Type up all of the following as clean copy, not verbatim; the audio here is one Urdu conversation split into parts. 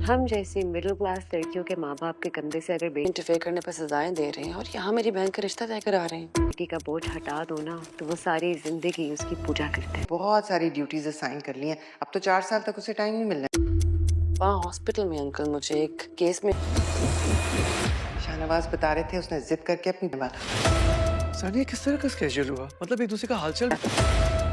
ہم جیسی مڈل کلاس لڑکیوں کے ماں باپ کے کندھے سے اگر انٹرفیئر کرنے پر سزائیں دے رہے ہیں اور یہاں میری بہن کا رشتہ طے کرا رہے ہیں. بیٹی کا بوجھ ہٹا دو نا تو وہ ساری زندگی اس کی پوجا کرتے ہیں. بہت ساری ڈیوٹیز اسائن کر لی ہیں، اب تو 4 سال تک اسے ٹائم نہیں ملنا. وہاں ہاسپٹل میں انکل مجھے ایک کیس میں شاہ نواز بتا رہے تھے اس نے ضد کر کے اپنی نبھالا. ثانیہ کس طرح کا اسکیجول ہوا؟ مطلب ایک دوسرے کا حال چال.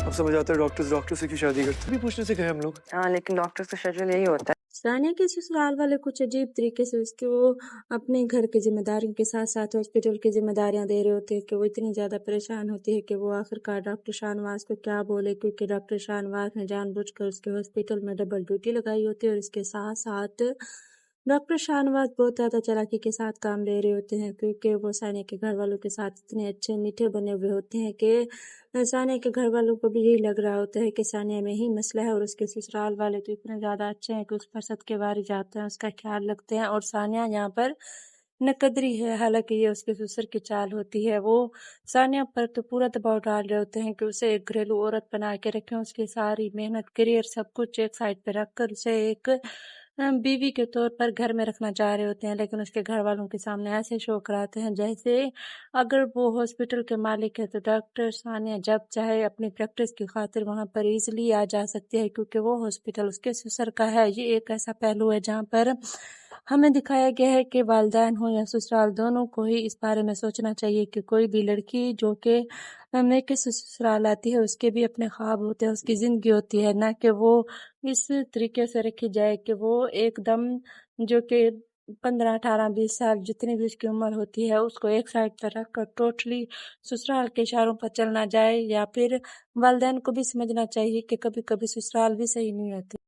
اب سمجھ آتا ہے ڈاکٹر سے کیوں شادی کرتے بھی پوچھنے سے گئے ہم لوگ. ہاں لیکن ڈاکٹر کا شیڈول یہی ہوتا ہے. ثانیہ کے سسرال والے کچھ عجیب طریقے سے اس کے وہ اپنے گھر کی ذمہ داریوں کے ساتھ ساتھ ہاسپٹل کی ذمہ داریاں دے رہے ہوتے ہیں کہ وہ اتنی زیادہ پریشان ہوتی ہے کہ وہ آخرکار ڈاکٹر شاہ نواز کو کیا بولے، کیونکہ ڈاکٹر شاہ نواز نے جان بوجھ کر اس کے ہاسپٹل میں ڈبل ڈیوٹی لگائی ہوتی ہے، اور اس کے ساتھ ساتھ ڈاکٹر شاہ نواز بہت زیادہ چالاکی کے ساتھ کام لے رہے ہوتے ہیں، کیونکہ وہ ثانیہ کے گھر والوں کے ساتھ اتنے اچھے میٹھے بنے ہوئے ہوتے ہیں کہ ثانیہ کے گھر والوں کو بھی یہی لگ رہا ہوتا ہے کہ ثانیہ میں ہی مسئلہ ہے، اور اس کے سسرال والے تو اتنے زیادہ اچھے ہیں کہ اس پر صدقے باری جاتے ہیں، اس کا خیال رکھتے ہیں، اور ثانیہ یہاں پر نقدری ہے. حالانکہ یہ اس کے سسر کی چال ہوتی ہے. وہ ثانیہ پر تو پورا دباؤ ڈال رہے ہوتے ہیں کہ اسے ایک گھریلو عورت بنا کے رکھیں، اس کی ساری محنت کریئر سب کچھ ایک سائڈ پہ رکھ کر اسے ایک بیوی کے طور پر گھر میں رکھنا چاہ رہے ہوتے ہیں، لیکن اس کے گھر والوں کے سامنے ایسے شو کراتے ہیں جیسے اگر وہ ہاسپٹل کے مالک ہے تو ڈاکٹر ثانیہ جب چاہے اپنی پریکٹس کی خاطر وہاں پر ایزیلی آ جا سکتی ہے، کیونکہ وہ ہاسپٹل اس کے سسر کا ہے. یہ ایک ایسا پہلو ہے جہاں پر ہمیں دکھایا گیا ہے کہ والدین ہوں یا سسرال دونوں کو ہی اس بارے میں سوچنا چاہیے کہ کوئی بھی لڑکی جو کہ میکے سے سسرال آتی ہے اس کے بھی اپنے خواب ہوتے ہیں، اس کی زندگی ہوتی ہے، نہ کہ وہ اس طریقے سے رکھی جائے کہ وہ ایک دم جو کہ 15 18 20 سال جتنی بھی اس کی عمر ہوتی ہے اس کو ایک سائڈ پر رکھ کر ٹوٹلی سسرال کے اشاروں پر چلنا جائے. یا پھر والدین کو بھی سمجھنا چاہیے کہ کبھی کبھی سسرال بھی صحیح نہیں ہوتی.